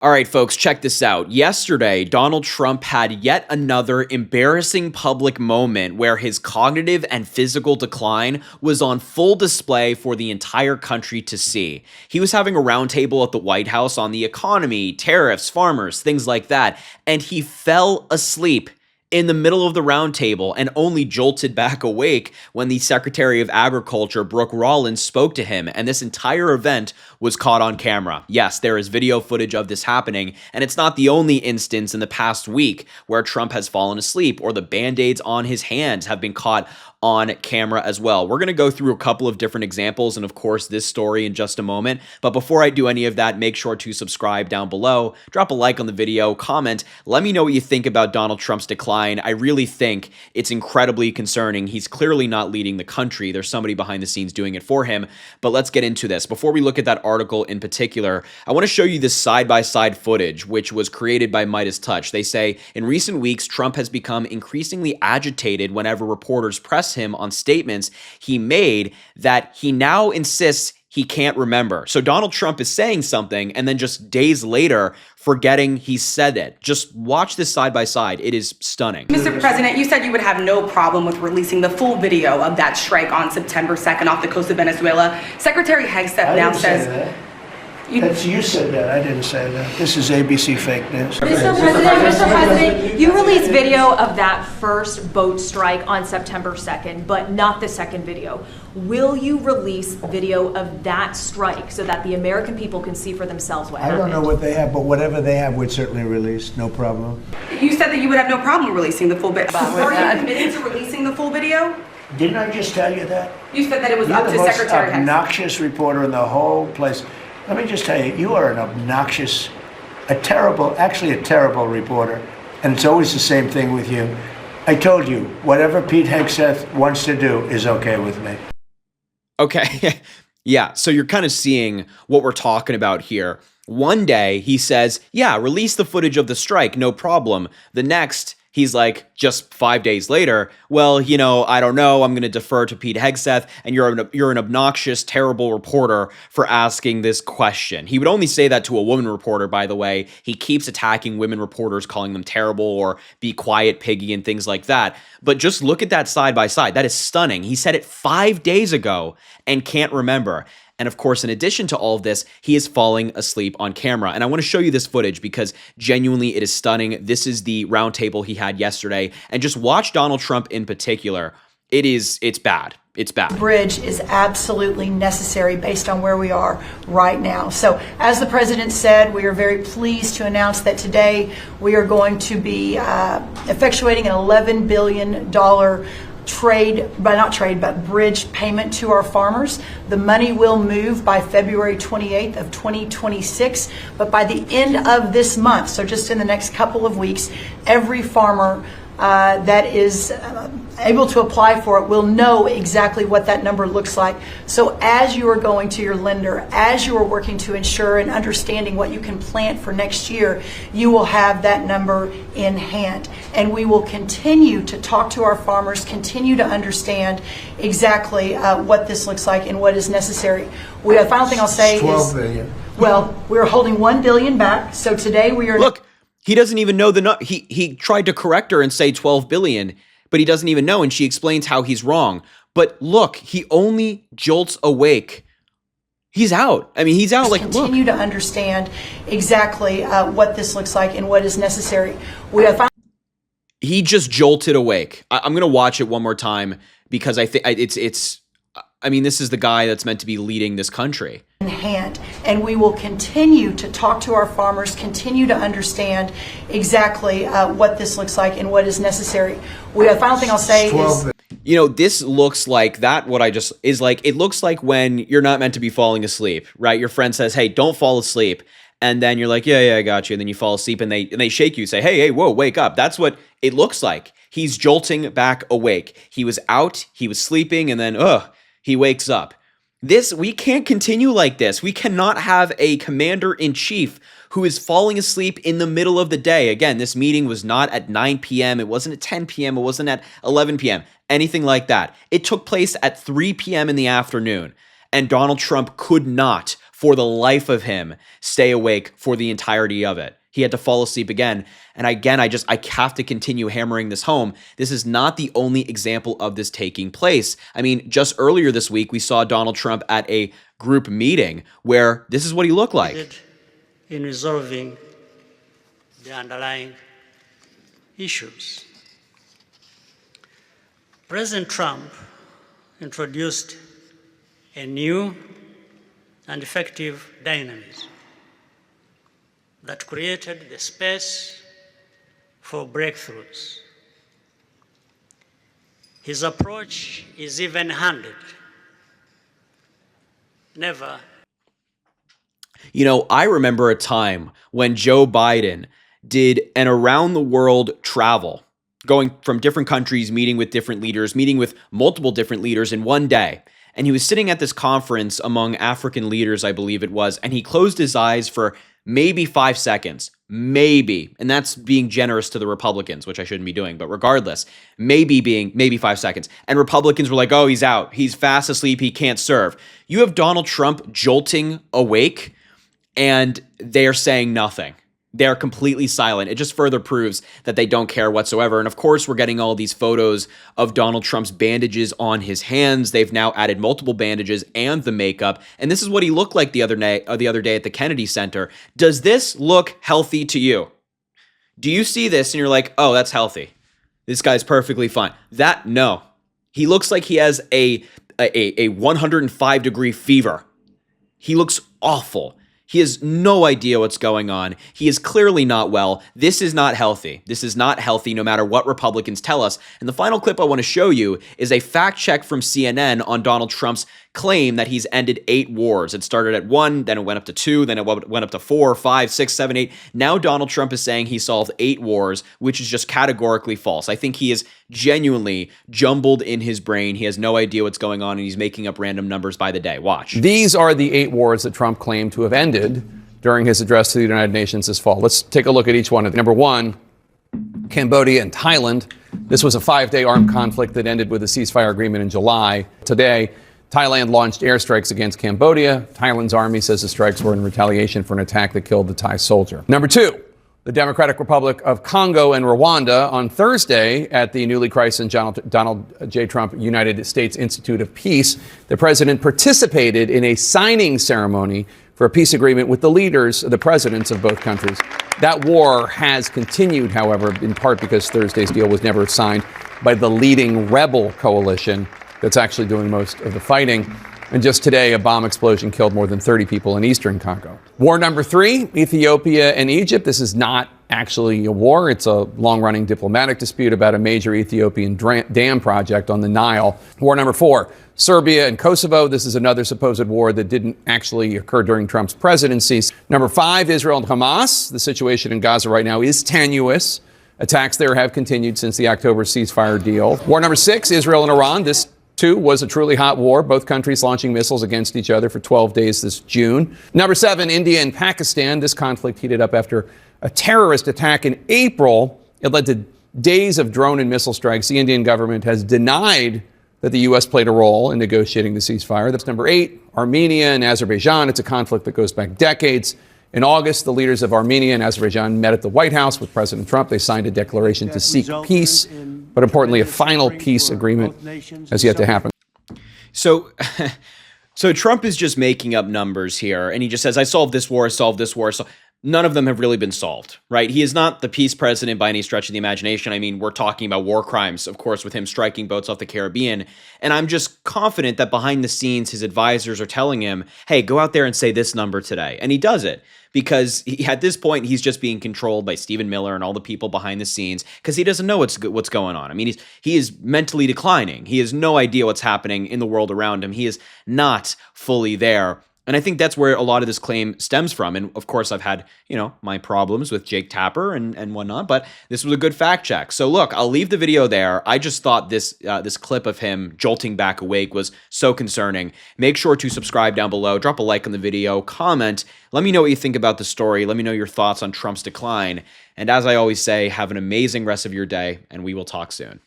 All right, folks, check this out. Yesterday, Donald Trump had yet another embarrassing public moment where his cognitive and physical decline was on full display for the entire country to see. He was having a roundtable at the White House on the economy, tariffs, farmers, things like that, and he fell asleep in the middle of the roundtable and only jolted back awake when the Secretary of Agriculture, Brooke Rollins, spoke to him. And this entire event was caught on camera. Yes, there is video footage of this happening, and it's not the only instance in the past week where Trump has fallen asleep or the band-aids on his hands have been caught on camera as well. We're going to go through a couple of different examples and of course this story in just a moment. But before I do any of that, make sure to subscribe down below, drop a like on the video, comment, let me know what you think about Donald Trump's decline. I really think it's incredibly concerning. He's clearly not leading the country. There's somebody behind the scenes doing it for him. But let's get into this. Before we look at that article in particular, I want to show you this side-by-side footage, which was created by Midas Touch. They say, in recent weeks, Trump has become increasingly agitated whenever reporters press him on statements he made that he now insists he can't remember. So Donald Trump is saying something and then just days later forgetting he said it. Just watch this side by side. It is stunning. Mr. President, you said you would have no problem with releasing the full video of that strike on September 2nd off the coast of Venezuela. Secretary Hegseth now says... You said that. I didn't say that. This is ABC fake news. Mr. President, you released video of that first boat strike on September 2nd, but not the second video. Will you release video of that strike so that the American people can see for themselves what happened? I don't know what they have, but whatever they have, we'd certainly release. No problem. You said that you would have no problem releasing the full video. Are you committed to releasing the full video? Didn't I just tell you that? You said that it was up to You're the most Secretary Hegseth. obnoxious reporter in the whole place. Let me just tell you, you are an obnoxious, actually a terrible reporter, and it's always the same thing with you. I told you, whatever Pete Hegseth wants to do is okay with me. Okay, yeah, so you're kind of seeing what we're talking about here. One day he says, yeah, release the footage of the strike, no problem. The next, he's like, just 5 days later, well, you know, I don't know, I'm going to defer to Pete Hegseth, and you're an obnoxious, terrible reporter for asking this question. He would only say that to a woman reporter, by the way. He keeps attacking women reporters, calling them terrible or be quiet, piggy, and things like that. But just look at that side by side. That is stunning. He said it 5 days ago and can't remember. And of course, in addition to all of this, he is falling asleep on camera. And I want to show you this footage because genuinely it is stunning. This is the roundtable he had yesterday. And just watch Donald Trump in particular. It's bad. It's bad. Bridge is absolutely necessary based on where we are right now. So as the president said, we are very pleased to announce that today we are going to be effectuating an $11 billion bridge payment to our farmers. The money will move by February 28th of 2026, but by the end of this month, so just in the next couple of weeks, every farmer that is able to apply for it will know exactly what that number looks like. So as you are going to your lender, as you are working to ensure and understanding what you can plant for next year, you will have that number in hand. And we will continue to talk to our farmers, continue to understand exactly what this looks like and what is necessary. The final thing I'll say is, 12 billion. Well, we're holding $1 billion back. So today we are... Look, he doesn't even know he tried to correct her and say 12 billion, but he doesn't even know, and she explains how he's wrong. But look, he only jolts awake. He's out. I mean, he's out. Like, continue to understand exactly what this looks like and what is necessary. He just jolted awake. I'm gonna watch it one more time because I think I mean, this is the guy that's meant to be leading this country. In hand, and we will continue to talk to our farmers, continue to understand exactly what this looks like and what is necessary. The final thing I'll say is, you know, this looks like that. What I just is like, it looks like when you're not meant to be falling asleep, right? Your friend says, "Hey, don't fall asleep," and then you're like, "Yeah, I got you," and then you fall asleep, and they shake you, say, "Hey, whoa, wake up." That's what it looks like. He's jolting back awake. He was out, he was sleeping, and then he wakes up. We can't continue like this. We cannot have a commander-in-chief who is falling asleep in the middle of the day. Again, this meeting was not at 9 p.m. It wasn't at 10 p.m. It wasn't at 11 p.m. Anything like that. It took place at 3 p.m. in the afternoon. And Donald Trump could not for the life of him, stay awake for the entirety of it. He had to fall asleep again. And again, I have to continue hammering this home. This is not the only example of this taking place. I mean, just earlier this week, we saw Donald Trump at a group meeting where this is what he looked like. In resolving the underlying issues. President Trump introduced a new and effective dynamism that created the space for breakthroughs. His approach is even-handed. Never. You know, I remember a time when Joe Biden did an around-the-world travel, going from different countries, meeting with different leaders, meeting with multiple different leaders in one day. And he was sitting at this conference among African leaders, I believe it was, and he closed his eyes for maybe 5 seconds, maybe. And that's being generous to the Republicans, which I shouldn't be doing. But regardless, maybe 5 seconds. And Republicans were like, oh, he's out. He's fast asleep. He can't serve. You have Donald Trump jolting awake, and they're saying nothing. They're completely silent. It just further proves that they don't care whatsoever. And of course, we're getting all these photos of Donald Trump's bandages on his hands. They've now added multiple bandages and the makeup. And this is what he looked like the other day at the Kennedy Center. Does this look healthy to you? Do you see this and you're like, oh, that's healthy. This guy's perfectly fine. No. He looks like he has a 105-degree fever. He looks awful. He has no idea what's going on. He is clearly not well. This is not healthy. This is not healthy no matter what Republicans tell us. And the final clip I want to show you is a fact check from CNN on Donald Trump's claim that he's ended 8 wars. It started at 1, then it went up to 2, then it went up to 4, 5, 6, 7, 8. Now Donald Trump is saying he solved 8 wars, which is just categorically false. I think he is genuinely jumbled in his brain. He has no idea what's going on, and he's making up random numbers by the day. Watch. These are the 8 wars that Trump claimed to have ended during his address to the United Nations this fall. Let's take a look at each one of them. Number 1, Cambodia and Thailand. This was a 5-day armed conflict that ended with a ceasefire agreement in July. Today, Thailand launched airstrikes against Cambodia. Thailand's army says the strikes were in retaliation for an attack that killed the Thai soldier. Number 2, the Democratic Republic of Congo and Rwanda. On Thursday, at the newly christened Donald J. Trump United States Institute of Peace, the president participated in a signing ceremony for a peace agreement with the leaders, the presidents of both countries. That war has continued, however, in part because Thursday's deal was never signed by the leading rebel coalition that's actually doing most of the fighting. And just today, a bomb explosion killed more than 30 people in eastern Congo. War number 3, Ethiopia and Egypt. This is not actually a war. It's a long-running diplomatic dispute about a major Ethiopian dam project on the Nile. War number 4, Serbia and Kosovo. This is another supposed war that didn't actually occur during Trump's presidency. Number 5, Israel and Hamas. The situation in Gaza right now is tenuous. Attacks there have continued since the October ceasefire deal. War number 6, Israel and Iran. This too was a truly hot war, both countries launching missiles against each other for 12 days this June. Number 7, India and Pakistan. This conflict heated up after a terrorist attack in April. It led to days of drone and missile strikes. The Indian government has denied that the U.S. played a role in negotiating the ceasefire. That's number 8, Armenia and Azerbaijan. It's a conflict that goes back decades. In August, the leaders of Armenia and Azerbaijan met at the White House with President Trump. They signed a declaration to seek peace, but importantly, a final peace agreement has yet to happen. So Trump is just making up numbers here, and he just says, I solved this war, I solved this war. So none of them have really been solved, right? He is not the peace president by any stretch of the imagination. I mean, we're talking about war crimes, of course, with him striking boats off the Caribbean. And I'm just confident that behind the scenes, his advisors are telling him, hey, go out there and say this number today. And he does it because at this point, he's just being controlled by Stephen Miller and all the people behind the scenes because he doesn't know what's going on. I mean, he is mentally declining. He has no idea what's happening in the world around him. He is not fully there. And I think that's where a lot of this claim stems from. And of course, I've had, my problems with Jake Tapper and whatnot, but this was a good fact check. So look, I'll leave the video there. I just thought this clip of him jolting back awake was so concerning. Make sure to subscribe down below, drop a like on the video, comment. Let me know what you think about the story. Let me know your thoughts on Trump's decline. And as I always say, have an amazing rest of your day, and we will talk soon.